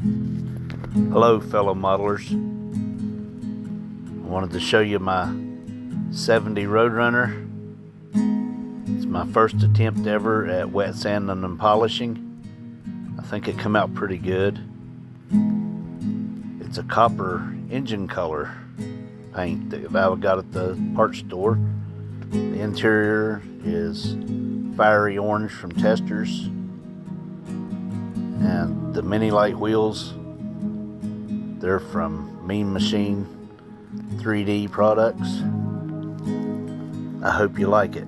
Hello fellow modelers. I wanted to show you my 70 Roadrunner. It's my first attempt ever at wet sanding and polishing. I think it came out pretty good. It's a copper engine color paint that I got at the parts store. The interior is fiery orange from Testors, and the mini light wheels, they're from Mean Machine 3D products. I hope you like it.